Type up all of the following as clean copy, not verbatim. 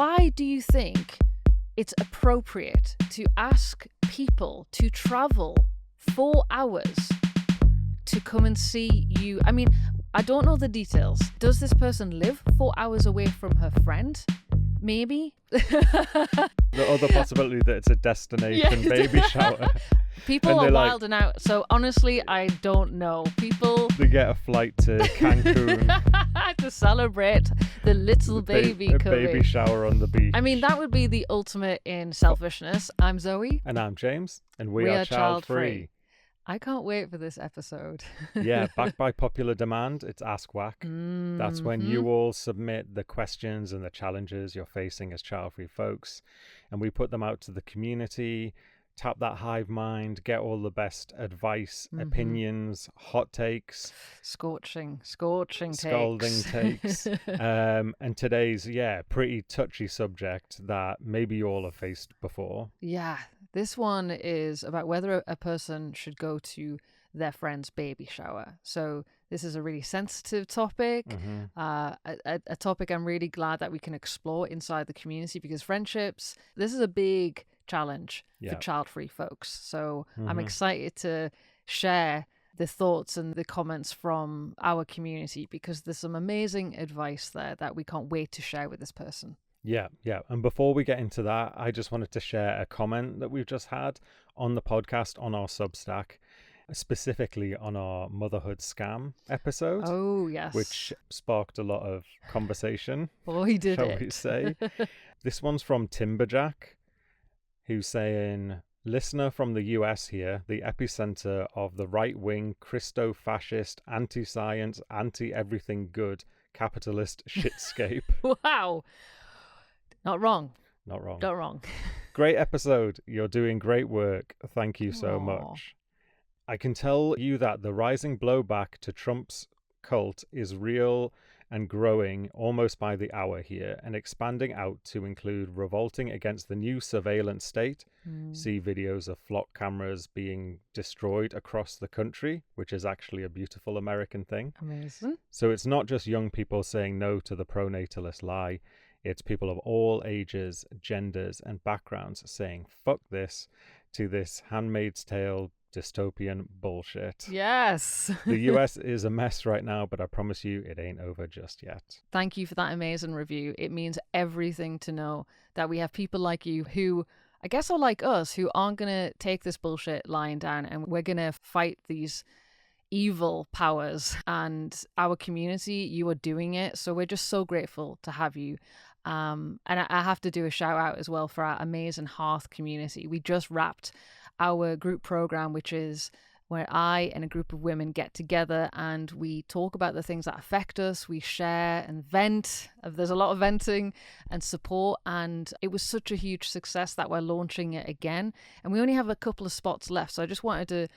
Why do you think it's appropriate to ask people to travel 4 hours to come and see you? I mean, I don't know the details. Does this person live 4 hours away from her friend? Maybe. The other possibility that it's a destination baby shower. People are wilding out. So honestly, I don't know. People... They get a flight to Cancun. to celebrate the little baby coming. Baby shower on the beach. I mean, that would be the ultimate in selfishness. I'm Zoe. And I'm James. And we are Childfree. I can't wait for this episode. Yeah, backed by popular demand, it's Ask WAC. That's when you all submit the questions and the challenges you're facing as child-free folks. And we put them out to the community, tap that hive mind, get all the best advice, opinions, hot takes. Scorching Scalding takes. And today's, pretty touchy subject that maybe you all have faced before. Yeah, this one is about whether a person should go to their friend's baby shower. So this is a really sensitive topic, a topic I'm really glad that we can explore inside the community, because friendships, this is a big challenge for child-free folks. So I'm excited to share the thoughts and the comments from our community, because there's some amazing advice there that we can't wait to share with this person. Yeah. And before we get into that, I just wanted to share a comment that we've just had on the podcast on our Substack, specifically on our motherhood scam episode. Oh, yes. Which sparked a lot of conversation. Boy, did shall it. we say. This one's from Timberjack, who's saying, listener from the US here, the epicenter of the right-wing, Christo-fascist, anti-science, anti-everything good, capitalist shitscape. Wow. Not wrong. Great episode. You're doing great work. Thank you so much. I can tell you that the rising blowback to Trump's cult is real and growing almost by the hour here, and expanding out to include revolting against the new surveillance state. See videos of flock cameras being destroyed across the country, which is actually a beautiful American thing. Amazing. So it's not just young people saying no to the pronatalist lie. It's people of all ages, genders, and backgrounds saying fuck this to this Handmaid's Tale dystopian bullshit. Yes. The US is a mess right now, but I promise you it ain't over just yet. Thank you for that amazing review. It means everything to know that we have people like you who, I guess, are like us, who aren't going to take this bullshit lying down, and we're going to fight these evil powers. And our community, you are doing it. So we're just so grateful to have you. And I have to do a shout out as well for our amazing Hearth community. We just wrapped our group program, which is where I and a group of women get together and we talk about the things that affect us. We share and vent. There's a lot of venting and support. And it was such a huge success that we're launching it again. And we only have a couple of spots left. So I just wanted to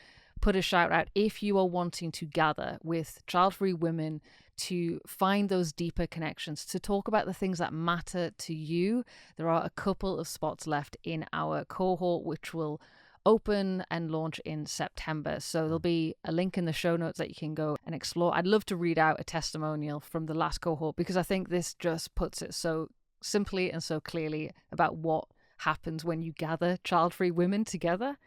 put a shout out if you are wanting to gather with child-free women to find those deeper connections, to talk about the things that matter to you. There are a couple of spots left in our cohort, which will open and launch in September. So there'll be a link in the show notes that you can go and explore. I'd love to read out a testimonial from the last cohort, because I think this just puts it so simply and so clearly about what happens when you gather child-free women together.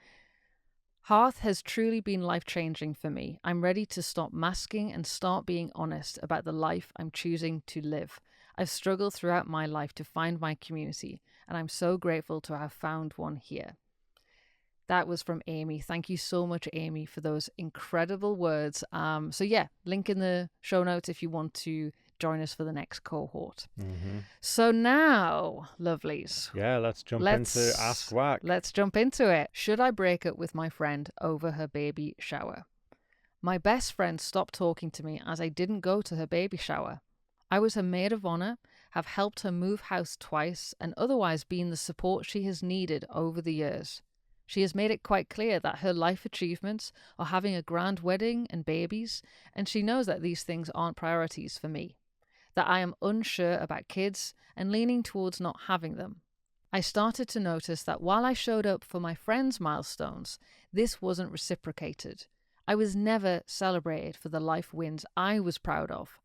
Hearth has truly been life-changing for me. I'm ready to stop masking and start being honest about the life I'm choosing to live. I've struggled throughout my life to find my community, and I'm so grateful to have found one here. That was from Amy. Thank you so much, Amy, for those incredible words. Link in the show notes if you want to join us for the next cohort. So now, lovelies. Yeah, let's jump into Ask WAC. Let's jump into it. Should I break up with my friend over her baby shower? My best friend stopped talking to me as I didn't go to her baby shower. I was her maid of honor, have helped her move house twice, and otherwise been the support she has needed over the years. She has made it quite clear that her life achievements are having a grand wedding and babies, and she knows that these things aren't priorities for me, that I am unsure about kids and leaning towards not having them. I started to notice that while I showed up for my friends' milestones, this wasn't reciprocated. I was never celebrated for the life wins I was proud of.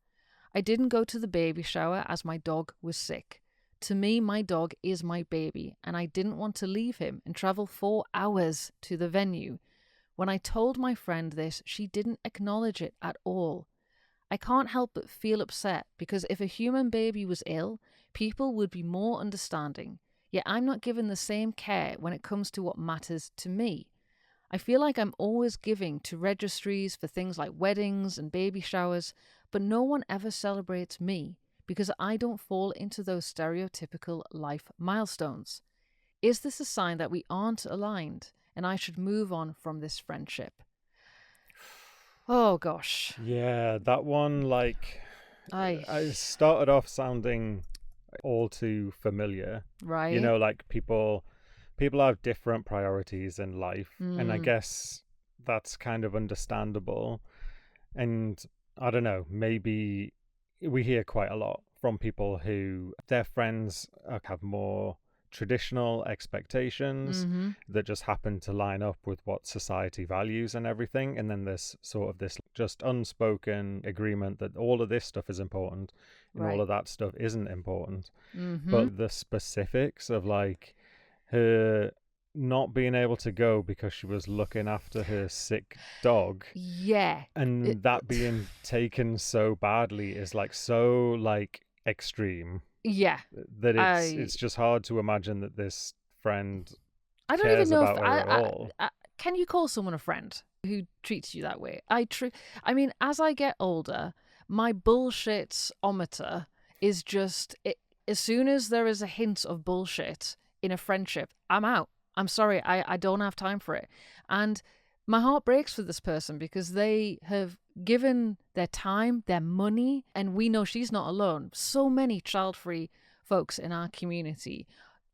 I didn't go to the baby shower as my dog was sick. To me, my dog is my baby, and I didn't want to leave him and travel 4 hours to the venue. When I told my friend this, she didn't acknowledge it at all. I can't help but feel upset because if a human baby was ill, people would be more understanding. Yet I'm not given the same care when it comes to what matters to me. I feel like I'm always giving to registries for things like weddings and baby showers, but no one ever celebrates me because I don't fall into those stereotypical life milestones. Is this a sign that we aren't aligned and I should move on from this friendship? Oh, gosh. Yeah, that one, like, I started off sounding all too familiar. Right. You know, like people have different priorities in life, and I Mm. guess that's kind of understandable. And I don't know, maybe we hear quite a lot from people who their friends have more traditional expectations Mm-hmm. that just happen to line up with what society values and everything, and then there's sort of this just unspoken agreement that all of this stuff is important and all Right. of that stuff isn't important. Mm-hmm. But the specifics of like her not being able to go because she was looking after her sick dog, Yeah. and that being taken so badly is like so like extreme Yeah. that it's just hard to imagine that this friend I don't even cares know about if her at all. can you call someone a friend who treats you that way? I mean, as I get older, my bullshit-ometer is just as soon as there is a hint of bullshit in a friendship, I'm out. I'm sorry, I don't have time for it. And my heart breaks for this person because they have given their time, their money, and we know she's not alone. So many child-free folks in our community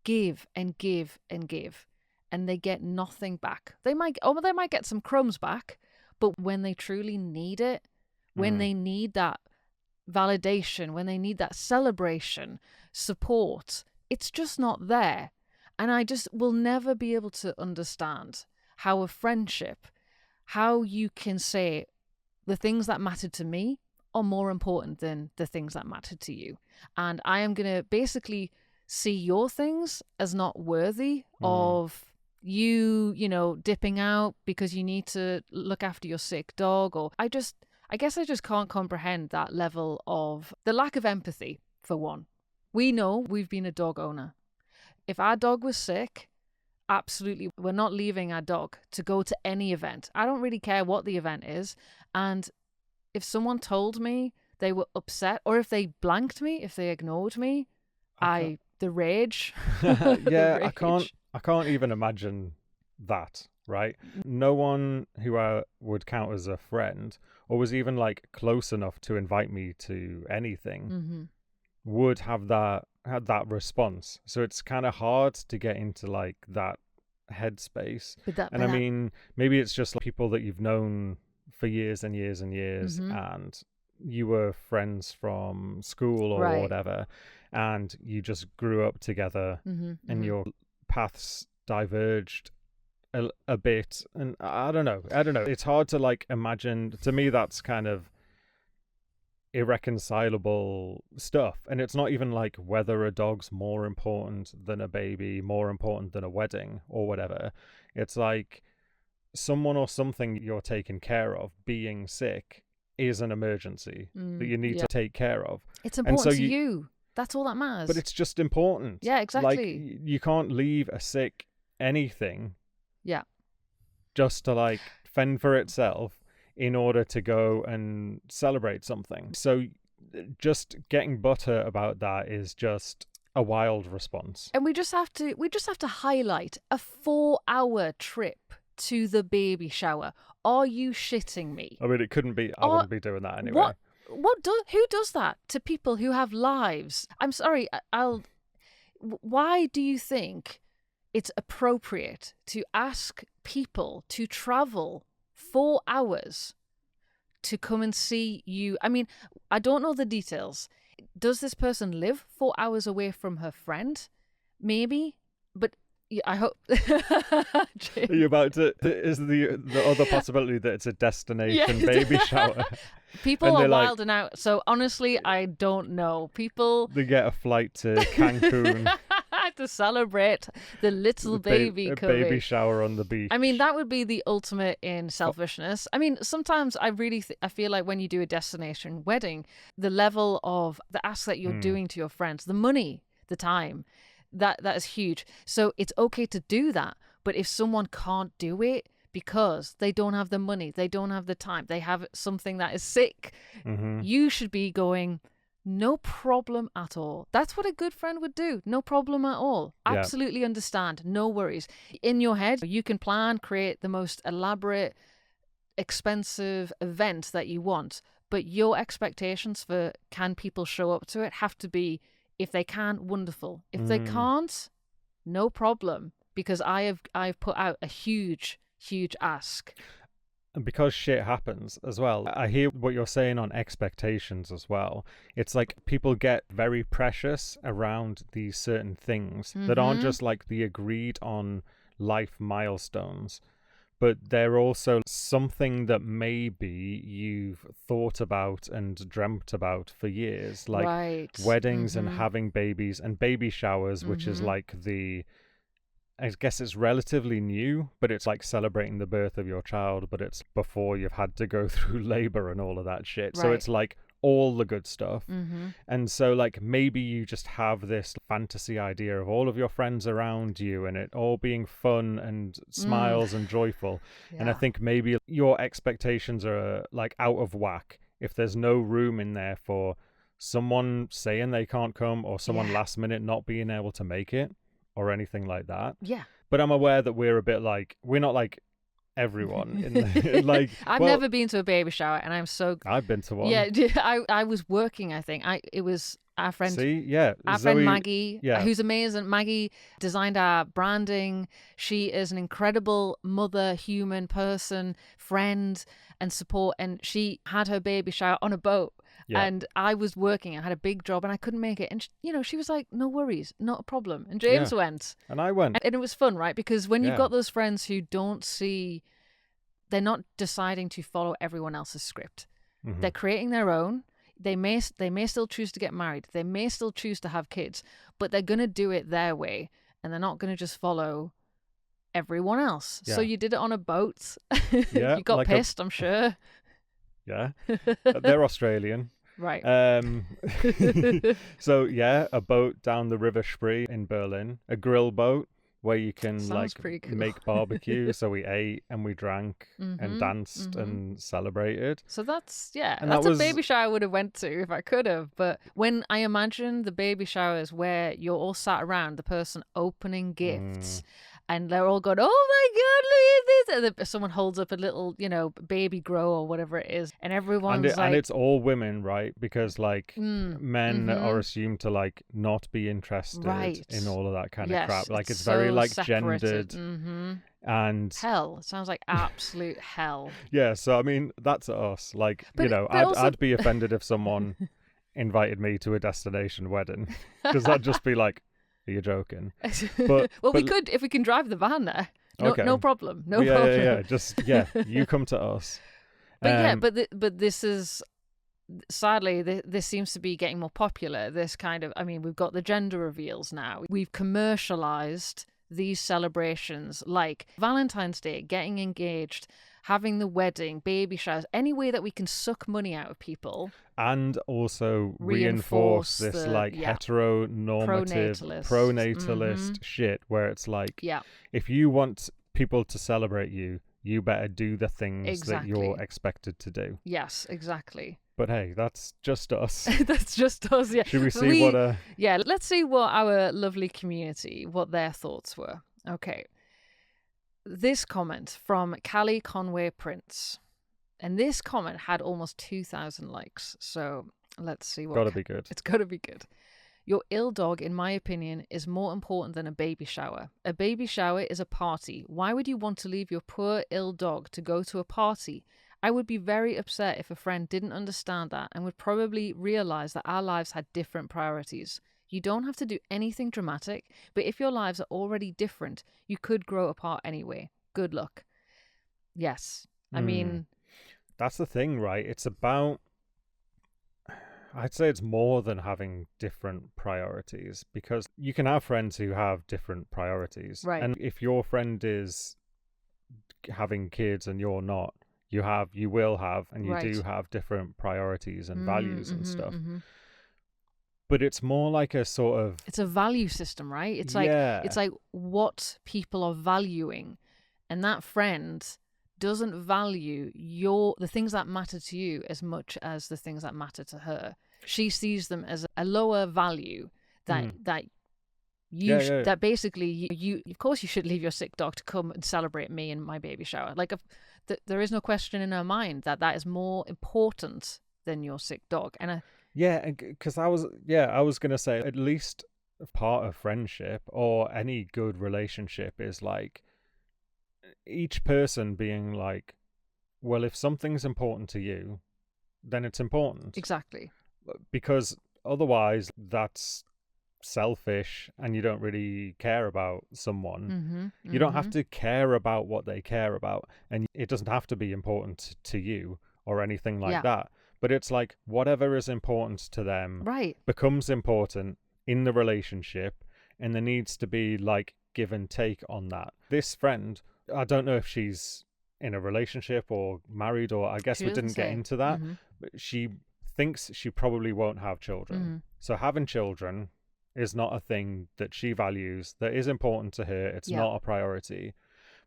give and give and give, and they get nothing back. They might get some crumbs back, but when they truly need it, when they need that validation, when they need that celebration, support, it's just not there. And I just will never be able to understand how a friendship, how you can say the things that matter to me are more important than the things that matter to you. And I am going to basically see your things as not worthy of you, dipping out because you need to look after your sick dog. Or I guess I just can't comprehend that level of the lack of empathy, for one. We know we've been a dog owner. If our dog was sick, absolutely, we're not leaving our dog to go to any event. I don't really care what the event is. And if someone told me they were upset, or if they blanked me, if they ignored me, the rage. Yeah, the rage. I can't even imagine that, right? No one who I would count as a friend or was even like close enough to invite me to anything would have that response. So it's kind of hard to get into like that headspace. I mean, maybe it's just like people that you've known for years and years and years, and you were friends from school or whatever, and you just grew up together, and your paths diverged a bit, and I don't know. It's hard to like imagine. To me, that's kind of irreconcilable stuff, and it's not even like whether a dog's more important than a baby, more important than a wedding or whatever. It's like someone or something you're taking care of being sick is an emergency that you need to take care of. It's important to you. That's all that matters. But it's just important. Yeah, exactly. Like you can't leave a sick anything just to like fend for itself in order to go and celebrate something. So just getting butter about that is just a wild response. And we just have to highlight a 4-hour trip to the baby shower. Are you shitting me? I mean, it couldn't be. I wouldn't be doing that anyway. Who does that to people who have lives? I'm sorry. Why do you think it's appropriate to ask people to travel 4 hours to come and see you? I mean, I don't know the details. Does this person live 4 hours away from her friend? Maybe, but yeah, I hope. Are you about to? Is the other possibility that it's a destination baby shower? People And are they're like- wilding out. So honestly, I don't know. People They get a flight to Cancun, to celebrate the little baby a coming. baby shower on the beach. I mean, that would be the ultimate in selfishness. I mean, sometimes I really I feel like when you do a destination wedding, the level of the ask that you're doing to your friends, the money, the time, that is huge. So it's okay to do that. But if someone can't do it because they don't have the money, they don't have the time, they have something that is sick, you should be going, no problem at all. That's what a good friend would do. No problem at all. Yeah. Absolutely understand. No worries. In your head, you can plan, create the most elaborate, expensive event that you want. But your expectations for can people show up to it have to be, if they can, wonderful. If they can't, no problem. Because I've put out a huge ask. And because shit happens as well, I hear what you're saying on expectations as well. It's like people get very precious around these certain things that aren't just like the agreed on life milestones, but they're also something that maybe you've thought about and dreamt about for years, like weddings and having babies and baby showers, which is like I guess it's relatively new, but it's like celebrating the birth of your child, but it's before you've had to go through labor and all of that shit. So it's like all the good stuff. And so like maybe you just have this fantasy idea of all of your friends around you and it all being fun and smiles and joyful. And I think maybe your expectations are like out of whack if there's no room in there for someone saying they can't come or someone last minute not being able to make it or anything like that. Yeah. But I'm aware that we're a bit like, we're not like everyone in the, like I've never been to a baby shower and I'm so I've been to one. Yeah, I was working, I think. It was our friend friend Maggie, who's amazing. Maggie designed our branding. She is an incredible mother, human person, friend and support, and she had her baby shower on a boat. Yeah. And I was working. I had a big job and I couldn't make it. And, she was like, no worries, not a problem. And James went. And I went. And it was fun, right? Because when you've got those friends who don't see, they're not deciding to follow everyone else's script. They're creating their own. They may still choose to get married. They may still choose to have kids. But they're going to do it their way. And they're not going to just follow everyone else. Yeah. So you did it on a boat. Yeah, you got like pissed, I'm sure. Yeah. They're Australian. Right. So yeah, a boat down the River Spree in Berlin, a grill boat where you can Sounds pretty cool. make barbecue. So we ate and we drank and danced and celebrated. So that's a baby shower I would have went to if I could have. But when I imagine the baby showers where you're all sat around, the person opening gifts. And they're all going, oh my God, look at this. And someone holds up a little, baby grow or whatever it is. And everyone's and it's all women, right? Because men are assumed to not be interested in all of that kind of crap. Like it's very separated. gendered. And hell. It sounds like absolute hell. Yeah. So, I mean, that's us. I'd be offended if someone invited me to a destination wedding because I'd just be like, are you joking? But we could if we can drive the van there. No, okay. No problem. No problem. Yeah. Just you come to us. But this is sadly this seems to be getting more popular. This kind of, we've got the gender reveals now. We've commercialized these celebrations like Valentine's Day, getting engaged, having the wedding, baby showers, any way that we can suck money out of people. And also reinforce this heteronormative, pronatalist shit where it's like, if you want people to celebrate you, you better do the things that you're expected to do. Yes, exactly. But hey, that's just us. That's just us, yeah. Should we see Yeah, let's see what our lovely community, what their thoughts were. Okay. This comment from Callie Conway Prince. And this comment had almost 2,000 likes. So let's see what... Gotta be good. It's gotta be good. Your ill dog, in my opinion, is more important than a baby shower. A baby shower is a party. Why would you want to leave your poor ill dog to go to a party? I would be very upset if a friend didn't understand that and would probably realize that our lives had different priorities. You don't have to do anything dramatic, but if your lives are already different, you could grow apart anyway. Good luck. Yes. I mean... That's the thing, right? It's about I'd say it's more than having different priorities, because you can have friends who have different priorities. Right. And if your friend is having kids and you're not, you will have, and you Right. do have different priorities and values and stuff. Mm-hmm. But it's more like a sort of... It's a value system, right? It's like what people are valuing, and that friend doesn't value the things that matter to you as much as the things that matter to her. She sees them as a lower value that that basically you of course you should leave your sick dog to come and celebrate me and my baby shower. Like there is no question in her mind that is more important than your sick dog. And because I was gonna say, at least part of friendship or any good relationship is like each person being like, well, if something's important to you, then it's important. Exactly. Because otherwise that's selfish and you don't really care about someone. You don't have to care about what they care about, and it doesn't have to be important to you or anything like that. But it's like whatever is important to them becomes important in the relationship, and there needs to be like give and take on that. This friend, I don't know if she's in a relationship or married, or I guess we didn't get into that, but she thinks she probably won't have children. So having children is not a thing that she values, that is important to her. It's not a priority.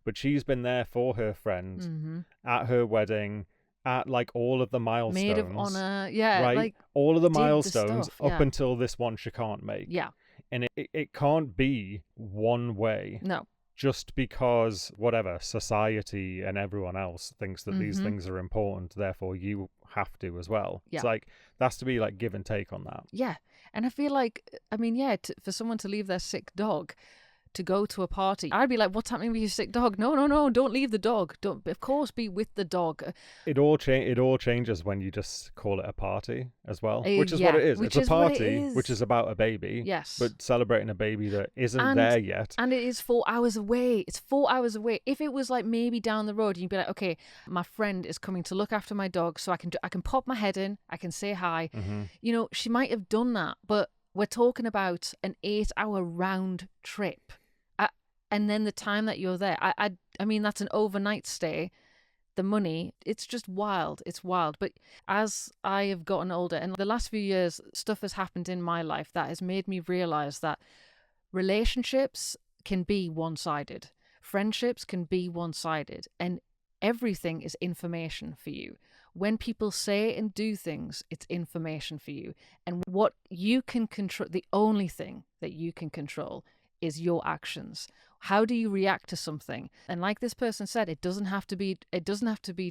But she's been there for her friend at her wedding, at like all of the milestones. Maid of honor, right? Like all of the milestones stuff, up until this one she can't make. Yeah. And it can't be one way. No. Just because whatever society and everyone else thinks that these things are important, therefore you have to as well. It's like there has to be like give and take on that. Yeah. And I feel like, I mean, for someone to leave their sick dog to go to a party, I'd be like, what's happening with your sick dog? No, don't leave the dog. Don't, of course, be with the dog. It all changes when you just call it a party as well, which is what it is. It's a party, which is about a baby. Yes. But celebrating a baby that isn't there yet. And it is 4 hours away. It's 4 hours away. If it was like maybe down the road, you'd be like, okay, my friend is coming to look after my dog, so I can pop my head in, I can say hi. You know, she might have done that, but we're talking about an 8-hour round trip. And then the time that you're there, I mean, that's an overnight stay. The money, it's just wild. It's wild. But as I have gotten older, and the last few years, stuff has happened in my life that has made me realize that relationships can be one-sided. Friendships can be one-sided. And everything is information for you. When people say and do things, it's information for you. And what you can control, the only thing that you can control is your actions. How do you react to something? And like this person said, it doesn't have to be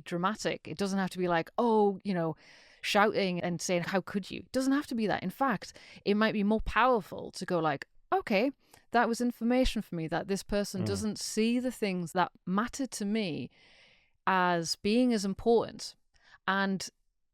dramatic. It doesn't have to be like, oh, you know, shouting and saying, how could you? It doesn't have to be that. In fact, it might be more powerful to go like, okay, that was information for me that this person doesn't see the things that matter to me as being as important. And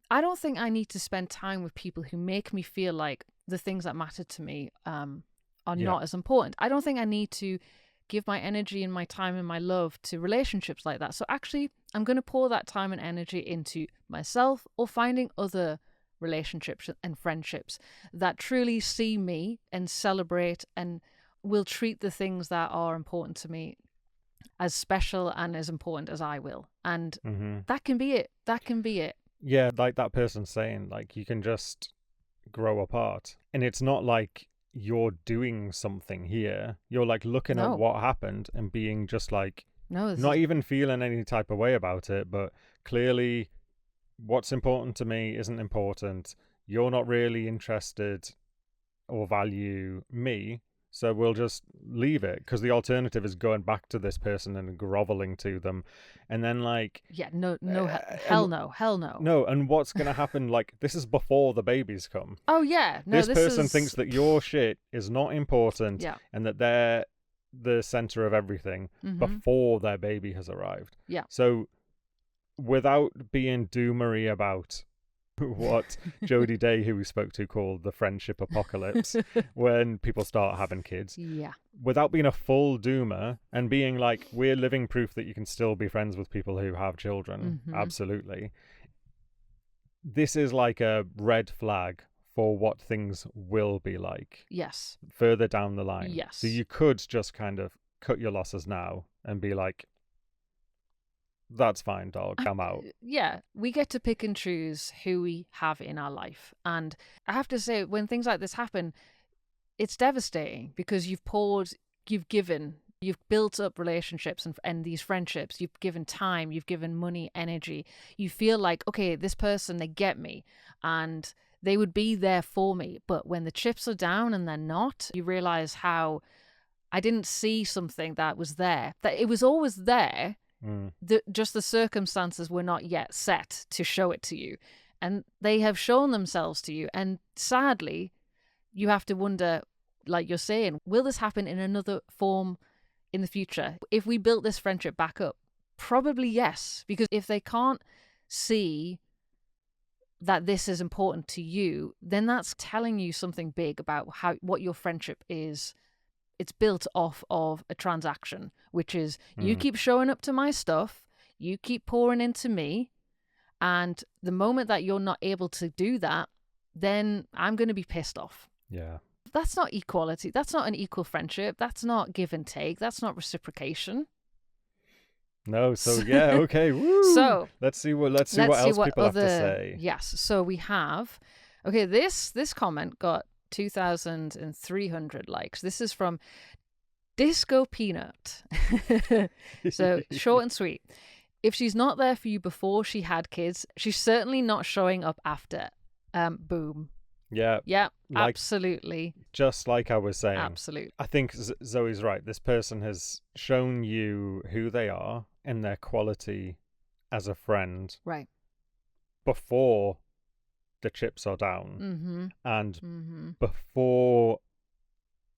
I don't think I need to spend time with people who make me feel like the things that matter to me are not as important. I don't think I need to give my energy and my time and my love to relationships like that. So actually, I'm going to pour that time and energy into myself or finding other relationships and friendships that truly see me and celebrate and will treat the things that are important to me as special and as important as I will. And that can be it. That can be it. Yeah, like that person saying, like, you can just grow apart. And it's not like you're doing something here. You're like looking at what happened and being just like, not even feeling any type of way about it, but clearly what's important to me isn't important. You're not really interested or value me, so we'll just leave it, because the alternative is going back to this person and groveling to them, and then like hell no. No, and what's gonna happen? Like, this is before the babies come. Oh yeah, no. This person thinks that your shit is not important, and that they're the center of everything before their baby has arrived. Yeah. So, without being doomery about what Jodie Day, who we spoke to, called the friendship apocalypse, when people start having kids. Yeah. Without being a full doomer and being like, we're living proof that you can still be friends with people who have children. Absolutely. This is like a red flag for what things will be like Yes. further down the line. Yes. So you could just kind of cut your losses now and be like, that's fine, dog, I'm out. Yeah, we get to pick and choose who we have in our life. And I have to say, when things like this happen, it's devastating because you've given, you've built up relationships and these friendships, you've given time, you've given money, energy. You feel like, okay, this person, they get me and they would be there for me. But when the chips are down and they're not, you realize how I didn't see something that was there, that it was always there. Just the circumstances were not yet set to show it to you. And they have shown themselves to you. And sadly, you have to wonder, like you're saying, will this happen in another form in the future? If we built this friendship back up, probably yes. Because if they can't see that this is important to you, then that's telling you something big about what your friendship is. It's built off of a transaction, which is you keep showing up to my stuff, you keep pouring into me, and the moment that you're not able to do that, then I'm going to be pissed off. Yeah. That's not equality. That's not an equal friendship. That's not give and take. That's not reciprocation. No, so yeah, okay. Woo. So let's see what else people have to say. Yes. So we have, okay, this comment got 2,300 likes. This is from Disco Peanut. So short and sweet. If she's not there for you before she had kids, she's certainly not showing up after. Boom. Yeah. Yeah, absolutely. Just like I was saying. Absolutely. I think Zoe's right. This person has shown you who they are and their quality as a friend. Right. Before the chips are down. And before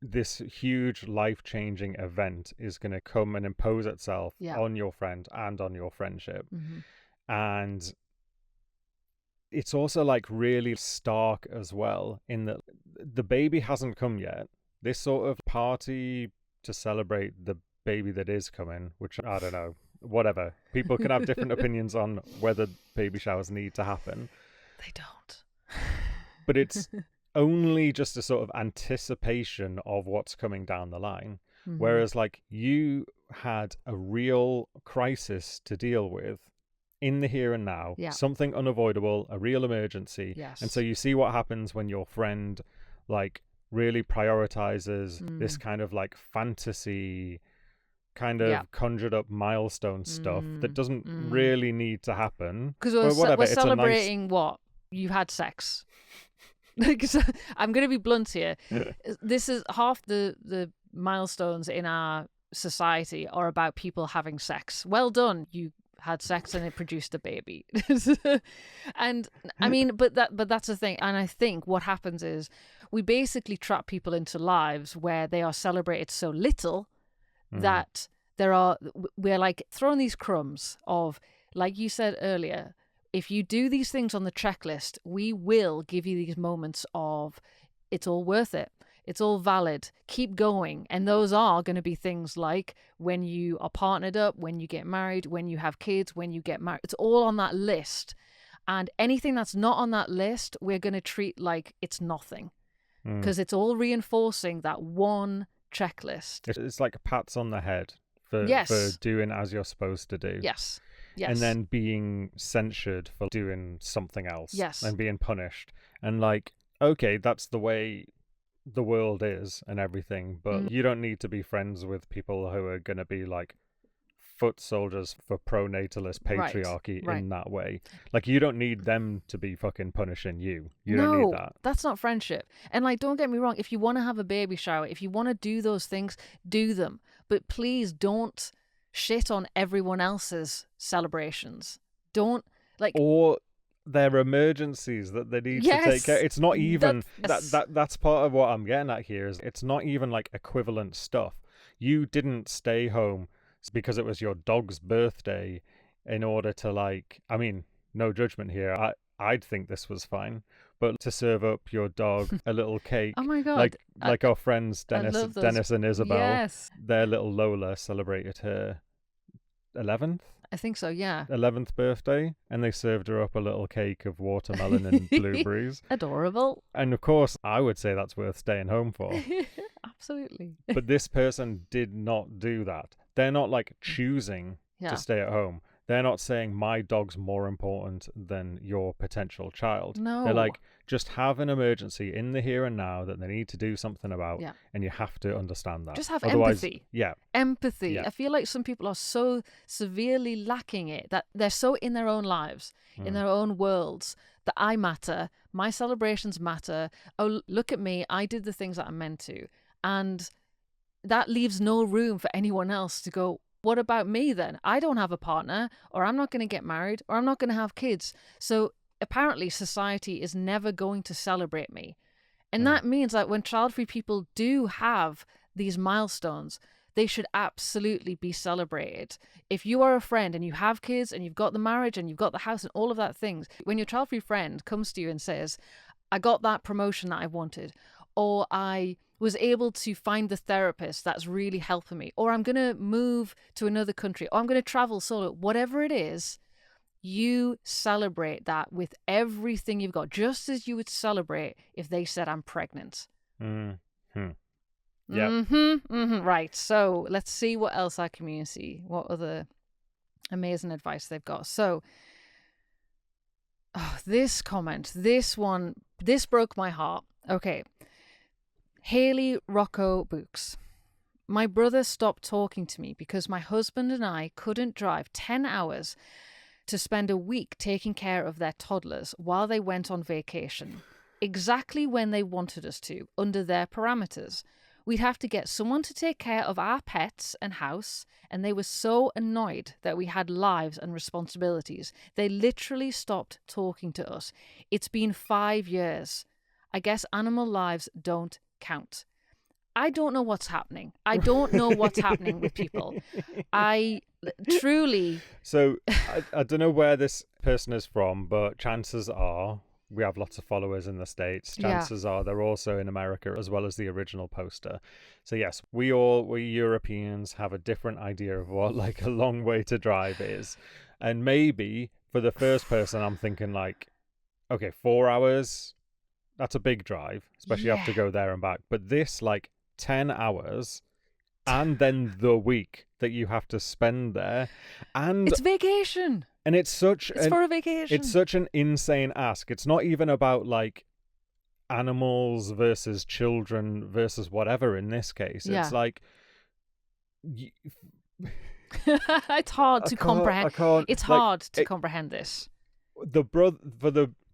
this huge life-changing event is going to come and impose itself on your friend and on your friendship. And it's also like really stark as well in that the baby hasn't come yet. This sort of party to celebrate the baby that is coming, which I don't know, whatever. People can have different opinions on whether baby showers need to happen. They don't. But it's only just a sort of anticipation of what's coming down the line. Whereas like you had a real crisis to deal with in the here and now, something unavoidable, a real emergency. Yes. And so you see what happens when your friend like really prioritizes this kind of like fantasy kind of conjured up milestone stuff that doesn't really need to happen. Because we're celebrating what? You had sex. I'm going to be blunt here. This is half the milestones in our society are about people having sex. Well done. You had sex and it produced a baby. And I mean, but that's the thing. And I think what happens is we basically trap people into lives where they are celebrated so little that we're like throwing these crumbs of, like you said earlier, if you do these things on the checklist, we will give you these moments of it's all worth it. It's all valid. Keep going. And those are going to be things like when you are partnered up, when you get married, when you have kids, when you get married. It's all on that list. And anything that's not on that list, we're going to treat like it's nothing. Because it's all reinforcing that one checklist. It's like pats on the head for doing as you're supposed to do. Yes. And then being censured for doing something else. Yes. And being punished. And like, okay, that's the way the world is and everything, but you don't need to be friends with people who are going to be like foot soldiers for pro-natalist patriarchy in that way. Like, you don't need them to be fucking punishing you. You don't need that. That's not friendship. And like, don't get me wrong, if you want to have a baby shower, if you want to do those things, do them. But please don't shit on everyone else's celebrations. Don't like, or their emergencies that they need to take care. It's not even that's part of what I'm getting at here, is it's not even like equivalent stuff. You didn't stay home because it was your dog's birthday in order to like, I mean, no judgment here, I'd think this was fine, but to serve up your dog a little cake. Oh my God. Like our friends Dennis and Isabel, their little Lola celebrated her 11th I think so, yeah. 11th birthday, and they served her up a little cake of watermelon and blueberries. Adorable. And of course, I would say that's worth staying home for. Absolutely. But this person did not do that. They're not like choosing Yeah. to stay at home. They're not saying my dog's more important than your potential child. No. They're like, just have an emergency in the here and now that they need to do something about, Yeah. and you have to understand that. Just have Otherwise, empathy. Yeah. Empathy. Yeah. I feel like some people are so severely lacking it that they're so in their own lives, in their own worlds, that I matter, my celebrations matter. Oh, look at me, I did the things that I'm meant to. And that leaves no room for anyone else to go, what about me then? I don't have a partner, or I'm not going to get married, or I'm not going to have kids. So apparently society is never going to celebrate me. And that means that when child-free people do have these milestones, they should absolutely be celebrated. If you are a friend and you have kids and you've got the marriage and you've got the house and all of that things, when your child-free friend comes to you and says, I got that promotion that I wanted, or I was able to find the therapist that's really helping me, or I'm going to move to another country, or I'm going to travel solo, whatever it is, you celebrate that with everything you've got, just as you would celebrate if they said, I'm pregnant. Yeah. Right. So let's see what else our community, what other amazing advice they've got. So, this comment, this broke my heart. Okay. Haley Rocco Books. My brother stopped talking to me because my husband and I couldn't drive 10 hours to spend a week taking care of their toddlers while they went on vacation, exactly when they wanted us to, under their parameters. We'd have to get someone to take care of our pets and house, and they were so annoyed that we had lives and responsibilities. They literally stopped talking to us. It's been 5 years. I guess animal lives don't count. I don't know what's happening. I don't know what's happening with people. I truly... So, I don't know where this person is from, but chances are, we have lots of followers in the States. Chances are they're also in America as well as the original poster. So yes, we Europeans have a different idea of what like a long way to drive is. And maybe for the first person, I'm thinking like, okay, 4 hours, that's a big drive, especially you have to go there and back. But this like 10 hours and then the week that you have to spend there, and it's vacation. And it's for a vacation. It's such an insane ask. It's not even about like animals versus children versus whatever in this case. Yeah. It's like it's hard to comprehend. It's hard to comprehend this.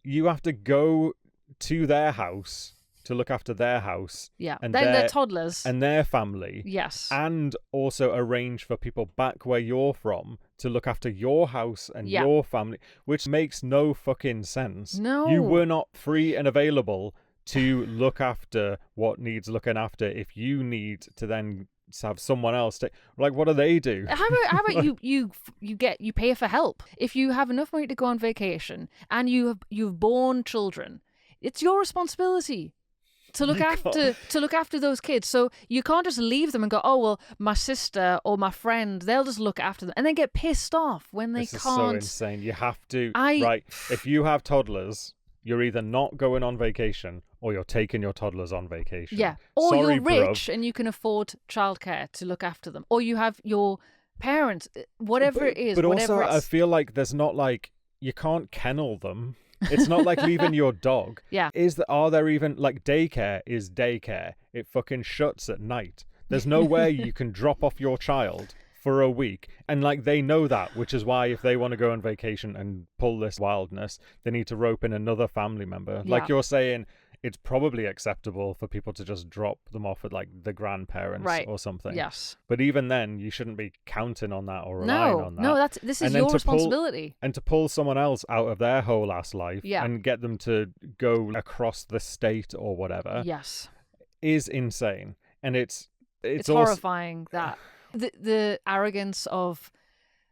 You have to go to their house to look after their house. Yeah. And then their toddlers. And their family. Yes. And also arrange for people back where you're from to look after your house and your family, which makes no fucking sense. No. You were not free and available to look after what needs looking after if you need to then have someone else like, what do they do? How about you pay for help? If you have enough money to go on vacation and you've born children, it's your responsibility to look after those kids. So you can't just leave them and go, oh well, my sister or my friend, they'll just look after them, and then get pissed off when they can't. This is so insane. You have to right. If you have toddlers, you're either not going on vacation or you're taking your toddlers on vacation. Yeah. Or sorry, you're rich and you can afford childcare to look after them, or you have your parents, whatever it is. But whatever also, I feel like there's not like you can't kennel them. It's not like leaving your dog. Yeah. Are there even like daycare is daycare? It fucking shuts at night. There's no way you can drop off your child for a week. And like they know that, which is why if they want to go on vacation and pull this wildness, they need to rope in another family member. Yeah. Like you're saying, it's probably acceptable for people to just drop them off at like the grandparents or something. Yes. But even then, you shouldn't be counting on that or relying on that. No, this is your responsibility. And to pull someone else out of their whole ass life and get them to go across the state or whatever is insane. And it's horrifying that the arrogance of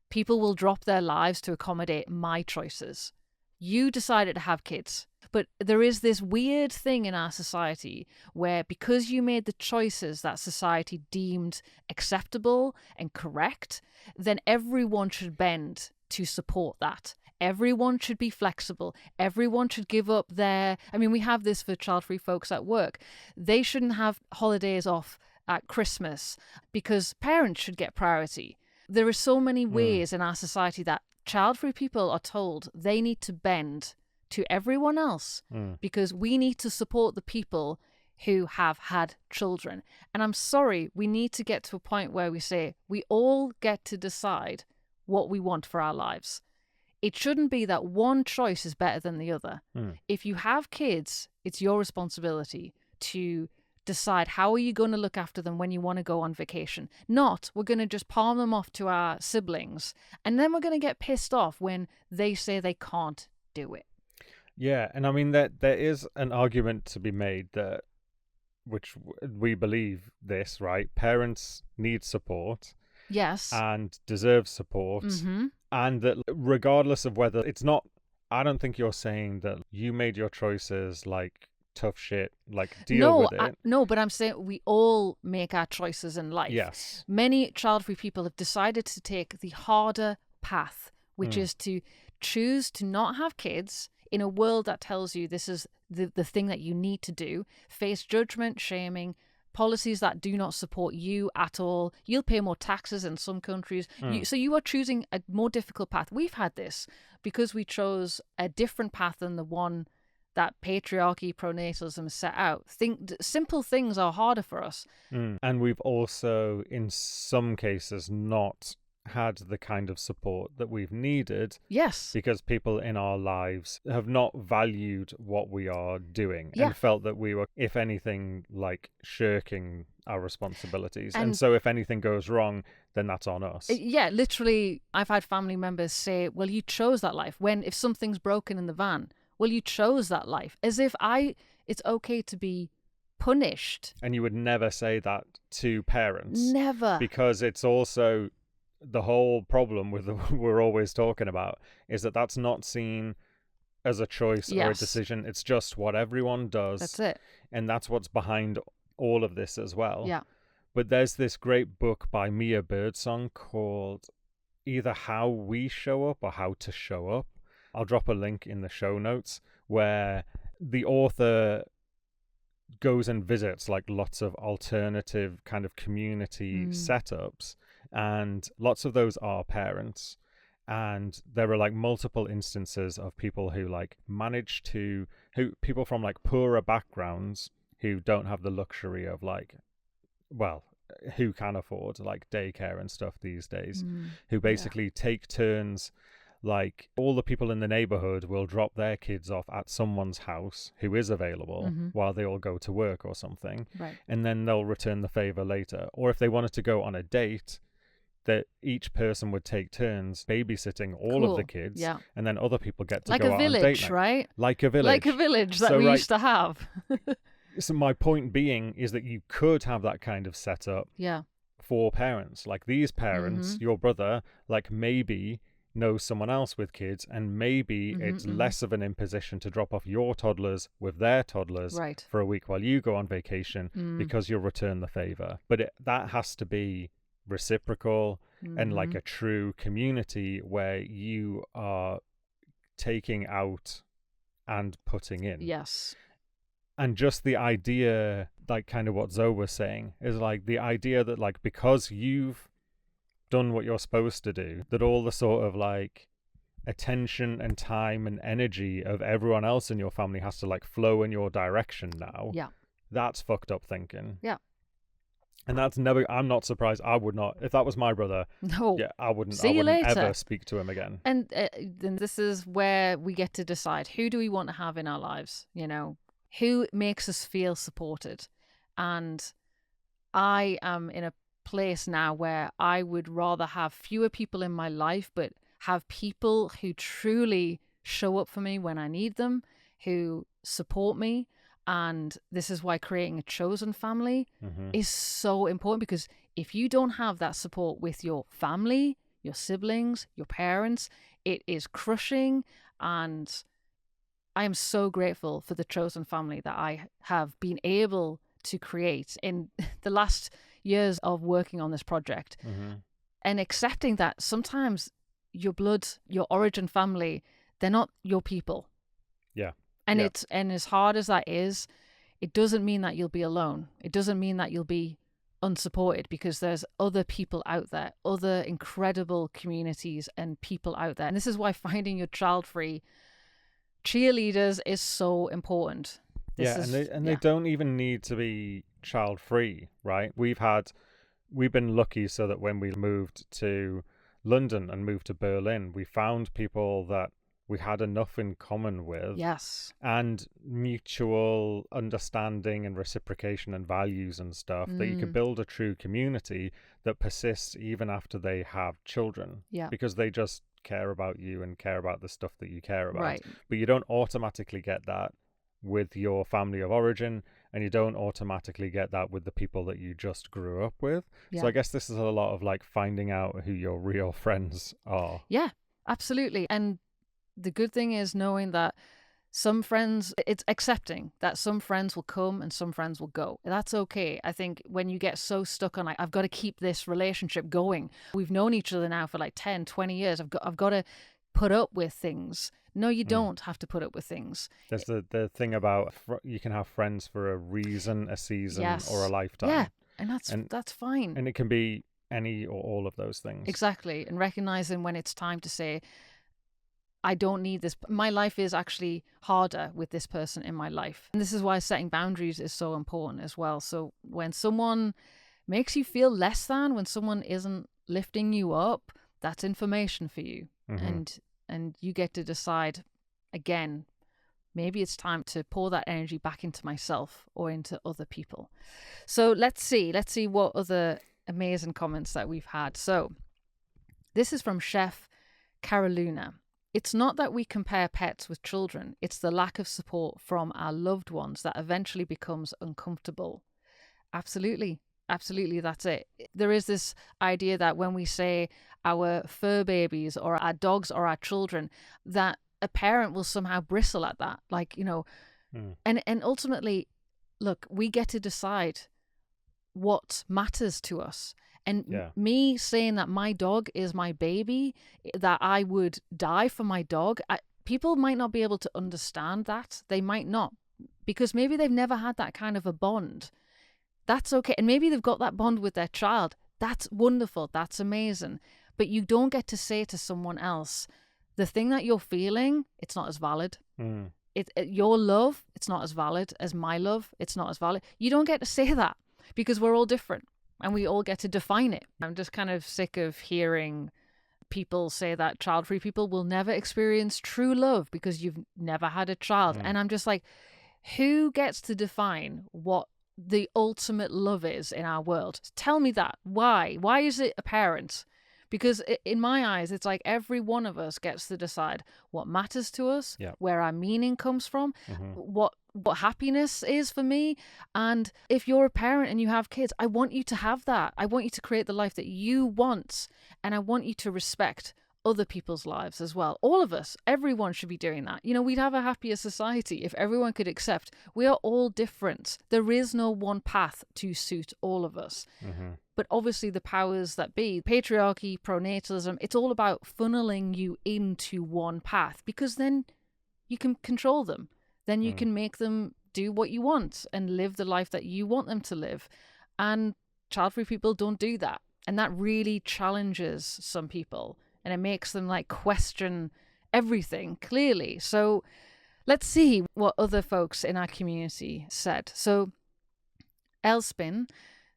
people will drop their lives to accommodate my choices. You decided to have kids. But there is this weird thing in our society where because you made the choices that society deemed acceptable and correct, then everyone should bend to support that. Everyone should be flexible. Everyone should give up their... I mean, we have this for child-free folks at work. They shouldn't have holidays off at Christmas because parents should get priority. There are so many ways in our society that child-free people are told they need to bend to everyone else because we need to support the people who have had children. And I'm sorry, we need to get to a point where we say we all get to decide what we want for our lives. It shouldn't be that one choice is better than the other. If you have kids, it's your responsibility to decide how are you going to look after them when you want to go on vacation. Not we're going to just palm them off to our siblings and then we're going to get pissed off when they say they can't do it. Yeah, and I mean that there is an argument to be made that, which we believe this, right? Parents need support. Yes. And deserve support. And that regardless of whether it's not, I don't think you're saying that you made your choices like tough shit, like deal with it. No, but I'm saying we all make our choices in life. Yes. Many child-free people have decided to take the harder path, which is to choose to not have kids in a world that tells you this is the thing that you need to do, face judgment, shaming, policies that do not support you at all. You'll pay more taxes in some countries. So you are choosing a more difficult path. We've had this because we chose a different path than the one that patriarchy, pronatalism set out. Simple things are harder for us. And we've also, in some cases, not had the kind of support that we've needed. Yes. Because people in our lives have not valued what we are doing and felt that we were, if anything, like shirking our responsibilities. And so if anything goes wrong, then that's on us. Yeah, literally, I've had family members say, well, you chose that life. If something's broken in the van, well, you chose that life. As if it's okay to be punished. And you would never say that to parents. Never. Because it's also... the whole problem with we're always talking about is that that's not seen as a choice or a decision. It's just what everyone does. That's it. And that's what's behind all of this as well. Yeah. But there's this great book by Mia Birdsong called either How We Show Up or How to Show Up. I'll drop a link in the show notes where the author goes and visits like lots of alternative kind of community setups. And lots of those are parents. And there are like multiple instances of people who like manage to, people from like poorer backgrounds who don't have the luxury of like, well, who can afford like daycare and stuff these days, who basically take turns. Like all the people in the neighborhood will drop their kids off at someone's house who is available while they all go to work or something. Right. And then they'll return the favor later. Or if they wanted to go on a date, that each person would take turns babysitting all of the kids, and then other people get to go out on date night. Like a village, right? Like a village. Like a village that we used to have. So my point being is that you could have that kind of setup for parents. Like these parents, your brother, like maybe knows someone else with kids, and maybe it's less of an imposition to drop off your toddlers with their toddlers for a week while you go on vacation because you'll return the favor. But that has to be reciprocal and like a true community where you are taking out and putting in. Yes. And just the idea, like kind of what Zoe was saying, is like the idea that like because you've done what you're supposed to do, that all the sort of like attention and time and energy of everyone else in your family has to like flow in your direction now. Yeah. That's fucked up thinking. Yeah. And that's never, I'm not surprised. I would not, if that was my brother, I wouldn't ever speak to him again. And then this is where we get to decide, who do we want to have in our lives? You know, who makes us feel supported? And I am in a place now where I would rather have fewer people in my life, but have people who truly show up for me when I need them, who support me. And this is why creating a chosen family is so important, because if you don't have that support with your family, your siblings, your parents, it is crushing. And I am so grateful for the chosen family that I have been able to create in the last years of working on this project, and accepting that sometimes your blood, your origin family, they're not your people. Yeah. And and as hard as that is, it doesn't mean that you'll be alone. It doesn't mean that you'll be unsupported, because there's other people out there, other incredible communities and people out there. And this is why finding your child-free cheerleaders is so important. They don't even need to be child-free, right? We've been lucky so that when we moved to London and moved to Berlin, we found people that we had enough in common with. Yes. And mutual understanding and reciprocation and values and stuff, that you could build a true community that persists even after they have children. Yeah. Because they just care about you and care about the stuff that you care about. Right. But you don't automatically get that with your family of origin, and you don't automatically get that with the people that you just grew up with. Yeah. So I guess this is a lot of like finding out who your real friends are. Yeah, absolutely. And the good thing is knowing that some friends, it's accepting that some friends will come and some friends will go. That's okay. I think when you get so stuck on like, I've got to keep this relationship going. We've known each other now for like 10, 20 years. I've got to put up with things. No, you don't have to put up with things. There's the thing about you can have friends for a reason, a season, or a lifetime. Yeah, and that's fine. And it can be any or all of those things. Exactly. And recognizing when it's time to say, I don't need this. My life is actually harder with this person in my life. And this is why setting boundaries is so important as well. So when someone makes you feel less than, when someone isn't lifting you up, that's information for you. And you get to decide, again, maybe it's time to pour that energy back into myself or into other people. So let's see what other amazing comments that we've had. So this is from Chef Carolina. It's not that we compare pets with children. It's the lack of support from our loved ones that eventually becomes uncomfortable. Absolutely. Absolutely, that's it. There is this idea that when we say our fur babies or our dogs or our children, that a parent will somehow bristle at that. Like, you know, and ultimately, look, we get to decide what matters to us. And me saying that my dog is my baby, that I would die for my dog, people might not be able to understand that. They might not, because maybe they've never had that kind of a bond. That's okay. And maybe they've got that bond with their child. That's wonderful. That's amazing. But you don't get to say to someone else, the thing that you're feeling, it's not as valid. Your love, it's not as valid as my love. It's not as valid. You don't get to say that, because we're all different and we all get to define it. I'm just kind of sick of hearing people say that child-free people will never experience true love because you've never had a child. And I'm just like, who gets to define what the ultimate love is in our world? Tell me that. Why is it a parent? Because in my eyes, it's like every one of us gets to decide what matters to us, where our meaning comes from, what happiness is for me. And if you're a parent and you have kids, I want you to have that. I want you to create the life that you want, and I want you to respect other people's lives as well. All of us, everyone should be doing that. You know, we'd have a happier society if everyone could accept we are all different. There is no one path to suit all of us. But obviously the powers that be, patriarchy, pronatalism, it's all about funneling you into one path, because then you can control them. Then you can make them do what you want and live the life that you want them to live. And child-free people don't do that. And that really challenges some people. And it makes them like question everything clearly. So let's see what other folks in our community said. So Elspin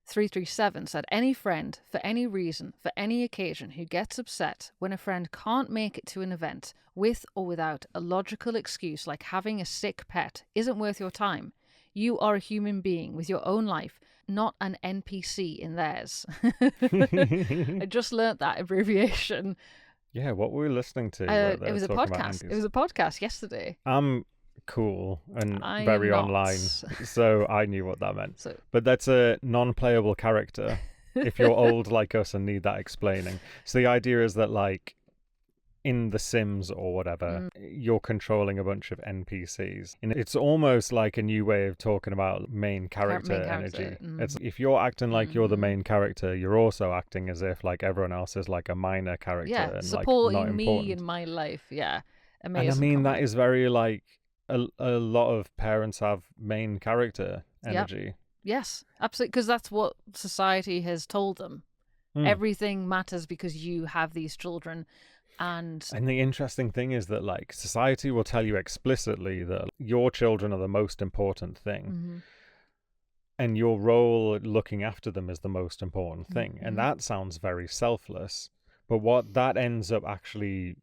337 said, any friend for any reason, for any occasion, who gets upset when a friend can't make it to an event with or without a logical excuse like having a sick pet isn't worth your time. You are a human being with your own life, not an NPC in theirs. I just learnt that abbreviation. Yeah, what were we listening to? It was a podcast. It was a podcast yesterday. I'm cool and very online, so I knew what that meant. But that's a non-playable character if you're old like us and need that explaining. So the idea is that, like, in The Sims or whatever, you're controlling a bunch of NPCs. And it's almost like a new way of talking about main character energy. It's if you're acting like you're the main character, you're also acting as if like everyone else is like a minor character and supporting like not important. me in my life. Yeah, And amazing. I mean comment. that is very like a lot of parents have main character energy. Yep. Yes, absolutely, because that's what society has told them. Everything matters because you have these children. And the interesting thing is that like society will tell you explicitly that your children are the most important thing, and your role looking after them is the most important thing. And that sounds very selfless, but what that ends up actually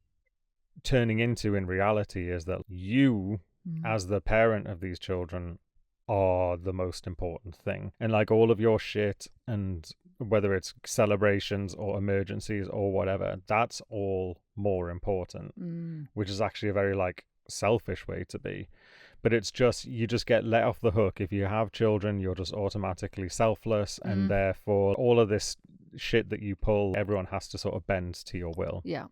turning into in reality is that you as the parent of these children are the most important thing, and like all of your shit, and whether it's celebrations or emergencies or whatever, that's all more important, which is actually a very like selfish way to be. But it's just, you just get let off the hook. If you have children, you're just automatically selfless, and therefore all of this shit that you pull, everyone has to sort of bend to your will. Yeah.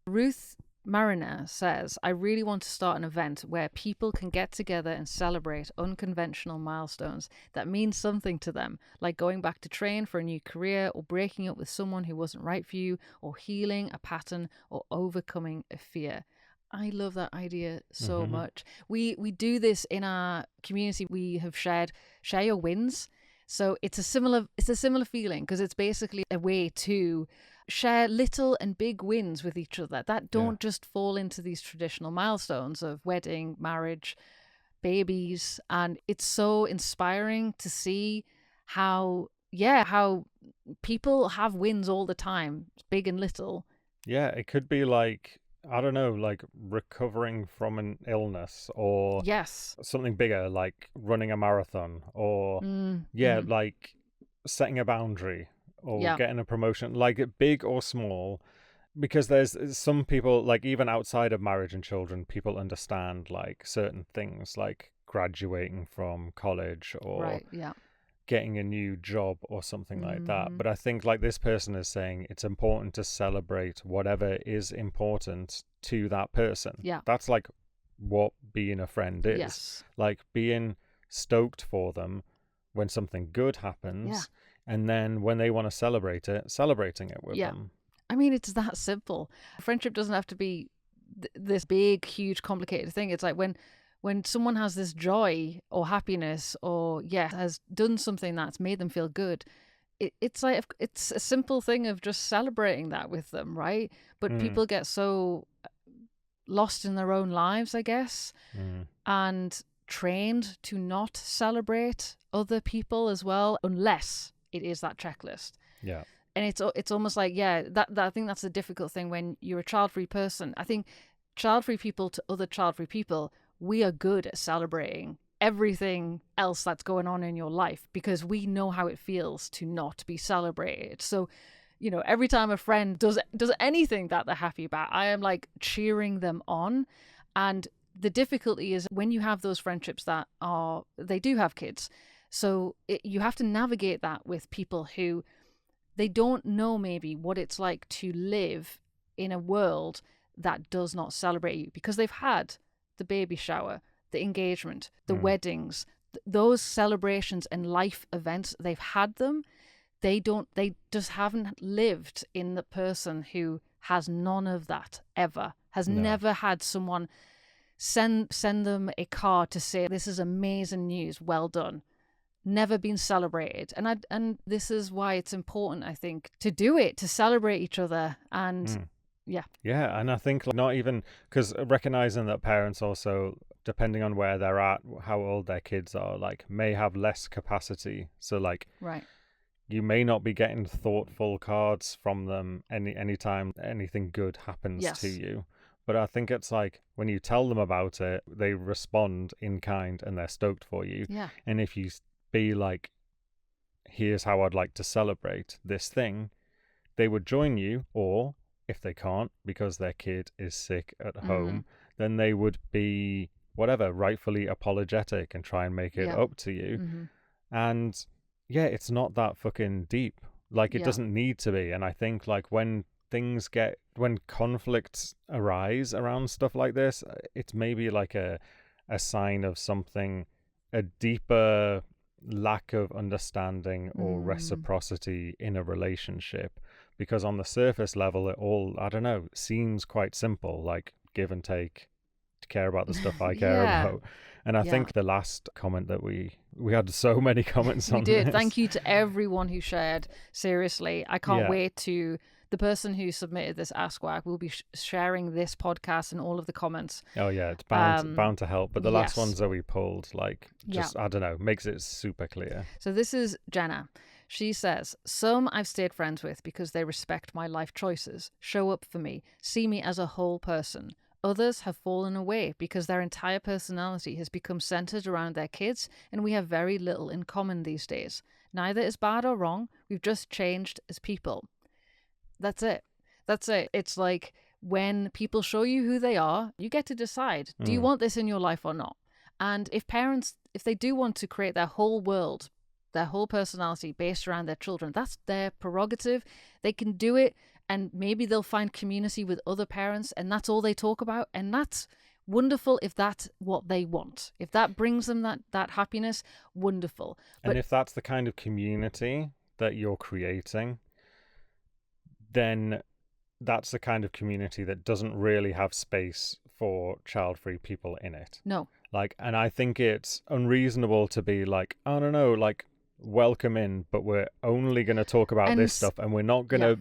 Ruth Mariner says, I really want to start an event where people can get together and celebrate unconventional milestones that mean something to them, like going back to train for a new career, or breaking up with someone who wasn't right for you, or healing a pattern, or overcoming a fear. I love that idea so much. We do this in our community. We have shared share your wins. So it's a similar feeling, because it's basically a way to share little and big wins with each other that don't just fall into these traditional milestones of wedding, marriage, babies. And it's so inspiring to see how people have wins all the time, big and little. Yeah, it could be like, I don't know, like recovering from an illness, or something bigger like running a marathon, or like setting a boundary, or getting a promotion, like big or small. Because there's some people, like even outside of marriage and children, people understand like certain things, like graduating from college, or getting a new job or something like that. But I think like this person is saying, it's important to celebrate whatever is important to that person. Yeah. That's like what being a friend is. Yes. Like being stoked for them when something good happens, and then when they want to celebrate it, celebrating it with them. I mean, it's that simple. Friendship doesn't have to be this big, huge, complicated thing. It's like when someone has this joy or happiness, or has done something that's made them feel good, it's like it's a simple thing of just celebrating that with them, right? But people get so lost in their own lives, I guess, and trained to not celebrate other people as well, unless it is that checklist. Yeah. And it's almost like, that I think that's a difficult thing when you're a child-free person. I think child-free people to other child-free people, we are good at celebrating everything else that's going on in your life, because we know how it feels to not be celebrated. So, every time a friend does anything that they're happy about, I am like cheering them on. And the difficulty is when you have those friendships that they do have kids. So you have to navigate that with people who they don't know maybe what it's like to live in a world that does not celebrate you, because they've had the baby shower, the engagement, the weddings, those celebrations and life events. They've had them. They just haven't lived in the person who has none of that ever, has never had someone send them a card to say, this is amazing news, well done. Never been celebrated. And this is why it's important, I think, to do it, to celebrate each other. And yeah, and I think not even, because recognizing that parents also, depending on where they're at, how old their kids are, like may have less capacity. So like you may not be getting thoughtful cards from them anytime anything good happens to you. But I think it's like when you tell them about it, they respond in kind and they're stoked for you. Yeah. And if you be like, here's how I'd like to celebrate this thing, they would join you. Or if they can't because their kid is sick at home, then they would be rightfully apologetic and try and make it up to you. And it's not that fucking deep. Like it doesn't need to be. And I think like when when conflicts arise around stuff like this, it's maybe like a sign of something, a deeper lack of understanding or reciprocity in a relationship. Because on the surface level, it all, I don't know, seems quite simple, like give and take, to care about the stuff I care about. And I think the last comment that we had so many comments on this. Thank you to everyone who shared. Seriously, I can't wait to... The person who submitted this Ask WAC will be sharing this podcast and all of the comments. Oh yeah, it's bound to help. But the last ones that we pulled, like, just I don't know, makes it super clear. So this is Jenna. She says, some I've stayed friends with because they respect my life choices, show up for me, see me as a whole person. Others have fallen away because their entire personality has become centered around their kids, and we have very little in common these days. Neither is bad or wrong. We've just changed as people. That's it. It's like when people show you who they are, you get to decide, do you want this in your life or not? And if parents, if they do want to create their whole world, their whole personality based around their children, that's their prerogative. They can do it, and maybe they'll find community with other parents, and that's all they talk about. And that's wonderful if that's what they want. If that brings them that happiness, wonderful. And if that's the kind of community that you're creating, then that's the kind of community that doesn't really have space for child-free people in it. No. Like, and I think it's unreasonable to be like, I don't know, like, welcome in, but we're only going to talk about this stuff, and we're not going to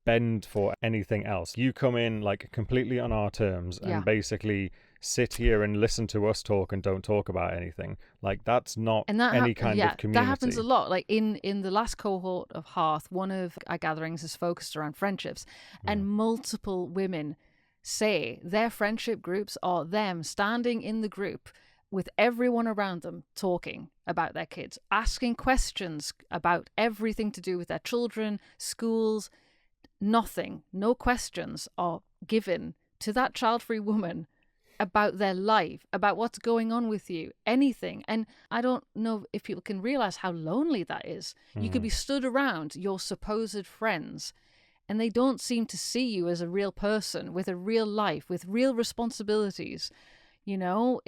bend for anything else. You come in like completely on our terms and basically sit here and listen to us talk and don't talk about anything. Like, that's not any kind of community. That happens a lot. Like in the last cohort of Hearth, one of our gatherings is focused around friendships, and multiple women say their friendship groups are them standing in the group with everyone around them talking about their kids, asking questions about everything to do with their children, schools. No questions are given to that child-free woman about their life, about what's going on with you, anything. And I don't know if people can realize how lonely that is. You could be stood around your supposed friends, and they don't seem to see you as a real person with a real life, with real responsibilities. You know,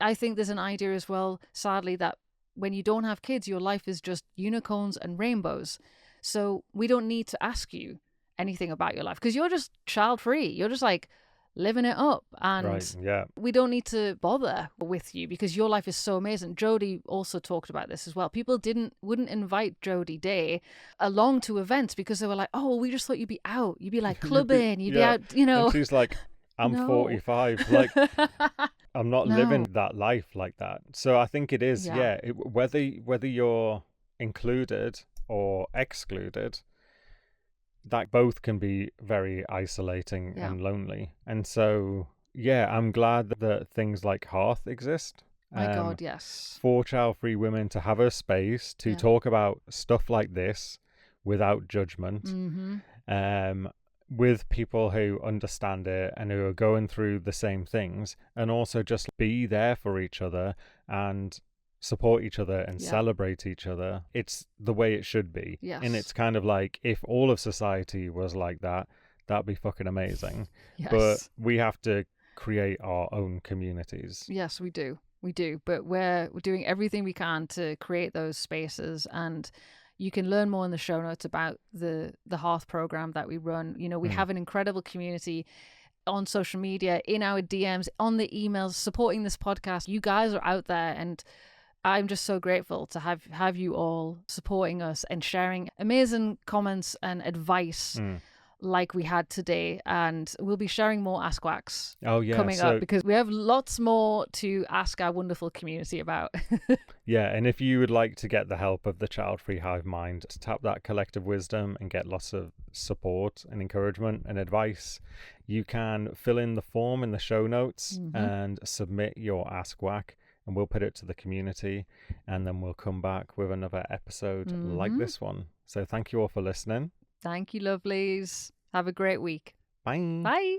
I think there's an idea as well, sadly, that when you don't have kids, your life is just unicorns and rainbows. So we don't need to ask you anything about your life because you're just child-free. You're just like living it up. And we don't need to bother with you because your life is so amazing. Jodie also talked about this as well. People wouldn't invite Jodie Day along to events because they were like, oh, well, we just thought you'd be out. You'd be like clubbing. You'd be out, you know. And she's like, I'm 45. Like, I'm not living that life like that. So I think it is, whether you're included or excluded, that both can be very isolating and lonely. And so, I'm glad that things like Hearth exist. My God, yes. For child-free women to have a space to talk about stuff like this without judgment. With people who understand it and who are going through the same things, and also just be there for each other and support each other and celebrate each other. It's the way it should be. Yes. And it's kind of like, if all of society was like that, that'd be fucking amazing. Yes. But we have to create our own communities. Yes, we do. But we're doing everything we can to create those spaces, and you can learn more in the show notes about the Hearth program that we run. You know, we have an incredible community on social media, in our DMs, on the emails, supporting this podcast. You guys are out there, and I'm just so grateful to have you all supporting us and sharing amazing comments and advice like we had today. And we'll be sharing more Ask WACs coming up because we have lots more to ask our wonderful community about. And if you would like to get the help of the Child-Free Hive Mind, to tap that collective wisdom and get lots of support and encouragement and advice, you can fill in the form in the show notes and submit your Ask WAC, and we'll put it to the community, and then we'll come back with another episode like this one. So thank you all for listening. Thank you, lovelies. Have a great week. Bye. Bye.